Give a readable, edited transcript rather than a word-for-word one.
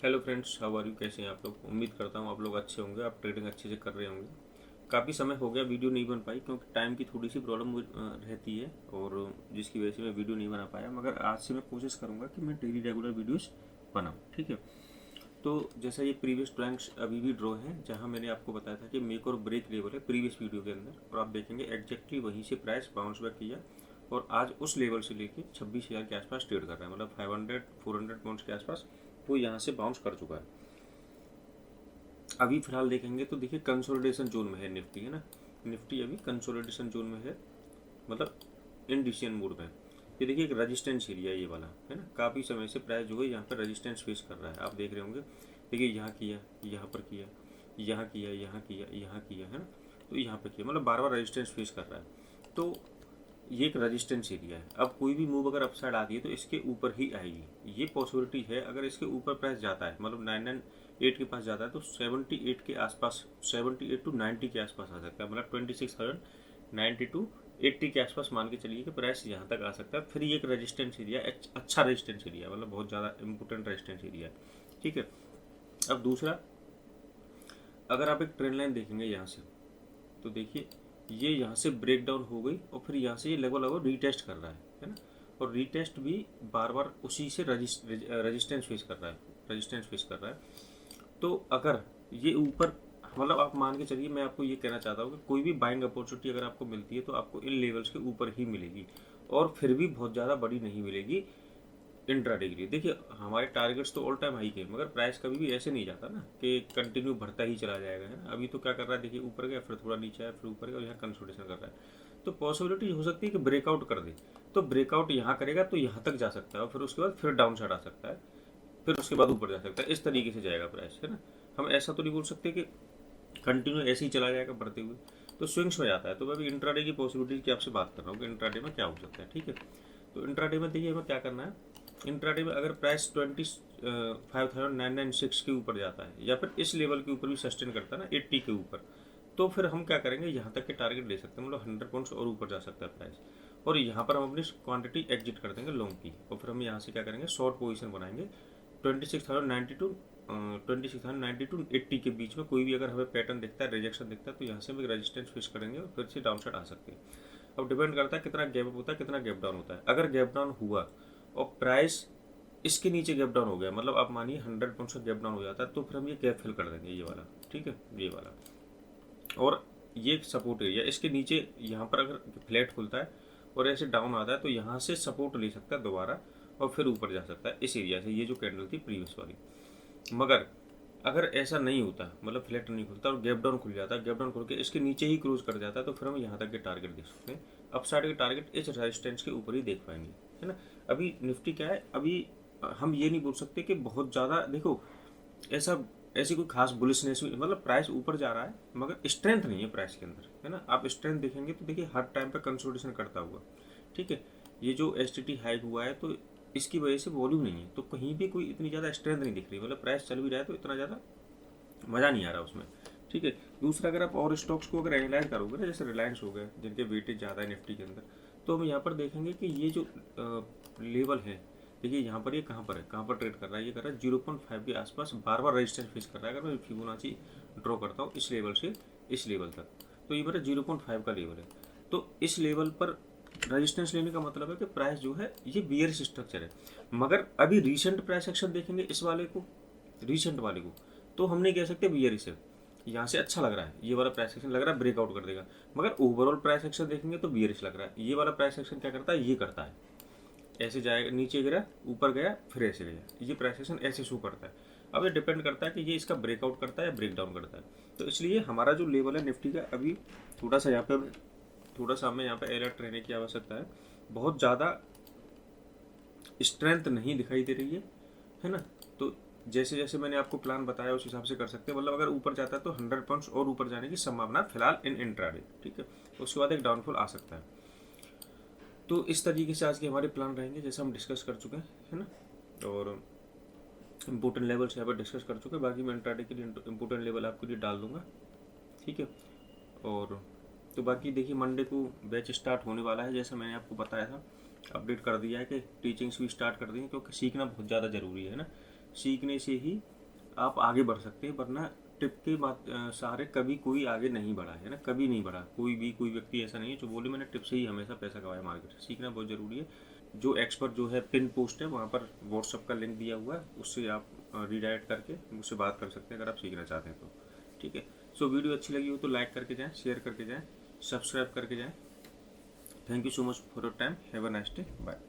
Hello friends, how are you? कैसे हैं आप लोग? उम्मीद करता हूँ आप लोग अच्छे होंगे, आप ट्रेडिंग अच्छे से कर रहे होंगे। काफ़ी समय हो गया वीडियो नहीं बन पाई क्योंकि टाइम की थोड़ी सी प्रॉब्लम रहती है और जिसकी वजह से मैं वीडियो नहीं बना पाया। मगर आज से मैं कोशिश करूँगा कि मैं डेली रेगुलर वीडियोस बनाऊँ, ठीक है। तो जैसा ये प्रीवियस प्लैंक्स अभी भी ड्रॉ है, जहाँ मैंने आपको बताया था कि मेक और ब्रेक लेवल है प्रीवियस वीडियो के अंदर, और आप देखेंगे एग्जैक्टली वहीं से प्राइस बाउंस बैक किया और आज उस लेवल से लेके 26,000 के आसपास ट्रेड कर रहा है, मतलब 500-400 पॉइंट्स के आसपास वो यहाँ से बाउंस कर चुका है। अभी फिलहाल देखेंगे तो देखिए कंसोलिडेशन जोन में है निफ्टी, है ना। निफ्टी अभी कंसोलिडेशन जोन में है, मतलब इन डिसीजन मोड में। ये देखिए एक रेजिस्टेंस एरिया ये वाला, है ना। काफ़ी समय से प्राइस जो है यहाँ पर रेजिस्टेंस फेस कर रहा है, आप देख रहे होंगे। देखिए यहाँ किया, यहाँ पर किया, यहाँ किया, यहाँ किया, यहाँ किया, है ना। तो यहाँ पर किया, मतलब बार बार रेजिस्टेंस फेस कर रहा है। तो ये एक रेजिस्टेंस एरिया है। अब कोई भी मूव अगर अपसाइड आती है तो इसके ऊपर ही आएगी, ये पॉसिबिलिटी है। अगर इसके ऊपर प्राइस जाता है, मतलब 998 के पास जाता है, तो 78 के आसपास, 78 टू 90 के आसपास आ सकता है, मतलब 26,090 टू 80 के आसपास मान के चलिए कि प्राइस यहाँ तक आ सकता है। फिर ये एक रेजिस्टेंस एरिया, अच्छा रेजिस्टेंस एरिया, मतलब बहुत ज़्यादा इंपॉर्टेंट रेजिस्टेंस एरिया है, ठीक है। अब दूसरा, अगर आप एक ट्रेंड लाइन देखेंगे यहाँ से, तो देखिए ये यहाँ से ब्रेक डाउन हो गई और फिर यहाँ से ये लगभग रीटेस्ट कर रहा है ना। और रीटेस्ट भी बार बार उसी से रेजिस्टेंस फेस कर रहा है, रेजिस्टेंस फेस कर रहा है। तो अगर ये ऊपर, मतलब आप मान के चलिए, मैं आपको ये कहना चाहता हूँ कि कोई भी बाइंग अपॉर्चुनिटी अगर आपको मिलती है तो आपको इन लेवल्स के ऊपर ही मिलेगी, और फिर भी बहुत ज़्यादा बड़ी नहीं मिलेगी इंट्राडे के लिए। देखिए हमारे टारगेट्स तो ऑल टाइम हाई के, मगर प्राइस कभी भी ऐसे नहीं जाता ना कि कंटिन्यू बढ़ता ही चला जाएगा, है ना। अभी तो क्या कर रहा है, देखिए ऊपर गया, फिर थोड़ा नीचे आया, फिर ऊपर गया और यहाँ कंसोलिडेशन कर रहा है। तो पॉसिबिलिटी हो सकती है कि ब्रेकआउट कर दे, तो ब्रेकआउट यहाँ करेगा तो यहाँ तक जा सकता है और फिर उसके बाद फिर डाउन साइड आ सकता है, फिर उसके बाद ऊपर जा सकता है। इस तरीके से जाएगा प्राइस, है ना। हम ऐसा तो नहीं बोल सकते कि कंटिन्यू ऐसे ही चला जाएगा बढ़ते हुए, तो स्विंग्स हो जाता है। तो मैं अभी इंट्राडे की पॉसिबिलिटी की आपसे बात कर रहा हूँ कि इंट्राडे में क्या हो सकता है, ठीक है। तो इंट्राडे में देखिए हमें क्या करना है। इंट्राडे में अगर प्राइस 25,996 के ऊपर जाता है या फिर इस लेवल के ऊपर भी सस्टेन करता है ना, 80 के ऊपर, तो फिर हम क्या करेंगे, यहाँ तक के टारगेट ले सकते हैं, मतलब 100 पॉइंट्स और ऊपर जा सकता है प्राइस। और यहाँ पर हम अपनी क्वांटिटी एग्जिट कर देंगे लॉन्ग की, और फिर हम यहाँ से क्या करेंगे, शॉर्ट पोजीशन बनाएंगे 26,090 टू 80 के बीच में। कोई भी अगर हमें पैटर्न दिखता है, रिजेक्शन दिखता है, तो यहाँ से हम एक रेजिस्टेंस फेस करेंगे और फिर से डाउन साइड आ सकते हैं। अब डिपेंड करता है कितना गैप अप होता है, कितना गैप डाउन होता है। अगर गैप डाउन हुआ और प्राइस इसके नीचे गैप डाउन हो गया, मतलब आप मानिए 100 पॉइंट्स का गैप डाउन हो जाता है, तो फिर हम ये गैप फिल कर देंगे, ये वाला, ठीक है, ये वाला। और ये सपोर्ट एरिया, इसके नीचे यहाँ पर अगर फ्लैट खुलता है और ऐसे डाउन आता है, तो यहाँ से सपोर्ट ले सकता है दोबारा और फिर ऊपर जा सकता है इस एरिया से, ये जो कैंडल थी प्रीवियस वाली। मगर अगर ऐसा नहीं होता, मतलब फ्लैट नहीं खुलता और गैप डाउन खुल जाता है, गैप डाउन खुल के इसके नीचे ही क्लोज कर जाता है, तो फिर हम यहाँ तक के टारगेट देख सकते हैं। अपसाइड के टारगेट इस रेजिस्टेंस के ऊपर ही देख पाएंगे, है ना। अभी निफ्टी क्या है, अभी हम ये नहीं बोल सकते कि बहुत ज़्यादा, देखो ऐसा, ऐसी कोई खास बुलिशनेस, मतलब प्राइस ऊपर जा रहा है मगर स्ट्रेंथ नहीं है प्राइस के अंदर, है ना। आप स्ट्रेंथ देखेंगे तो देखिए हर टाइम पे कंसोलिडेशन करता हुआ, ठीक है। ये जो एसटीटी हाइक हुआ है तो इसकी वजह से वॉल्यूम नहीं है, तो कहीं भी कोई इतनी ज़्यादा स्ट्रेंथ नहीं दिख रही, मतलब प्राइस चल भी रहा है तो इतना ज़्यादा मज़ा नहीं आ रहा उसमें, ठीक है। दूसरा, अगर आप और स्टॉक्स को अगर एनालाइज करोगे ना, जैसे रिलायंस हो गया, जिनके वेटेज ज़्यादा है निफ्टी के अंदर, तो हम यहाँ पर देखेंगे कि ये जो लेवल है, देखिए यहाँ पर ये कहाँ पर है, कहाँ पर ट्रेड कर रहा है, ये कर रहा है 0.5 के आसपास, बार बार रेजिस्टेंस फेस कर रहा है। अगर मैं फिबोनाची ड्रॉ करता हूँ इस लेवल से इस लेवल तक, तो ये मेरा 0.5 का लेवल है। तो इस लेवल पर रेजिस्टेंस लेने का मतलब है कि प्राइस जो है ये बियरिश स्ट्रक्चर है। मगर अभी रीसेंट प्राइस एक्शन देखेंगे इस वाले को, रीसेंट वाले को, तो हम नहीं कह सकते बियरिश है। यहाँ से अच्छा लग रहा है, ये वाला प्राइस एक्शन लग रहा है ब्रेकआउट कर देगा, मगर ओवरऑल प्राइस एक्शन देखेंगे तो बियरिश लग रहा है। ये वाला प्राइस एक्शन क्या करता है, ये करता है ऐसे जाएगा, नीचे गिरा, ऊपर गया, फिर ऐसे गया, ये प्राइस एक्शन ऐसे शो करता है। अब ये डिपेंड करता है कि ये इसका ब्रेकआउट करता है या ब्रेक डाउन करता है। तो इसलिए हमारा जो लेवल है निफ्टी का, अभी थोड़ा सा यहाँ पे, थोड़ा सा हमें यहाँ पे अलर्ट रहने की आवश्यकता है। बहुत ज़्यादा स्ट्रेंथ नहीं दिखाई दे रही है ना। तो जैसे जैसे मैंने आपको प्लान बताया उस हिसाब से कर सकते हैं, मतलब अगर ऊपर जाता है तो 100 पॉइंट्स और ऊपर जाने की संभावना फिलहाल इन इंट्राडे, ठीक है। उसके बाद एक डाउनफॉल आ सकता है। तो इस तरीके से आज के हमारे प्लान रहेंगे, जैसे हम डिस्कस कर चुके हैं, है ना। और इम्पोर्टेंट लेवल्स यहाँ पर डिस्कस कर चुके हैं, बाकी मैं इंट्राडे के लिए इम्पोर्टेंट लेवल आपके लिए डाल दूंगा, ठीक है। और तो बाकी देखिए मंडे को बैच स्टार्ट होने वाला है, जैसा मैंने आपको बताया था, अपडेट कर दिया है कि टीचिंग्स भी स्टार्ट कर दी हैं, क्योंकि सीखना बहुत ज़्यादा ज़रूरी है ना। सीखने से ही आप आगे बढ़ सकते हैं, वरना टिप के सहारे कभी कोई आगे नहीं बढ़ा है ना, कभी नहीं बढ़ा। कोई व्यक्ति ऐसा नहीं है जो बोले मैंने टिप से ही हमेशा पैसा कमाया मार्केट से। सीखना बहुत ज़रूरी है। जो एक्सपर्ट जो है पिन पोस्ट है वहाँ पर व्हाट्सअप का लिंक दिया हुआ है, उससे आप रीडायरेक्ट करके मुझसे बात कर सकते हैं अगर आप सीखना चाहते हैं तो। ठीक है। सो वीडियो अच्छी लगी हो तो लाइक करके जाएँ, शेयर करके जाएँ, सब्सक्राइब करके जाएँ। Thank you so much for your time. Have a nice day. Bye.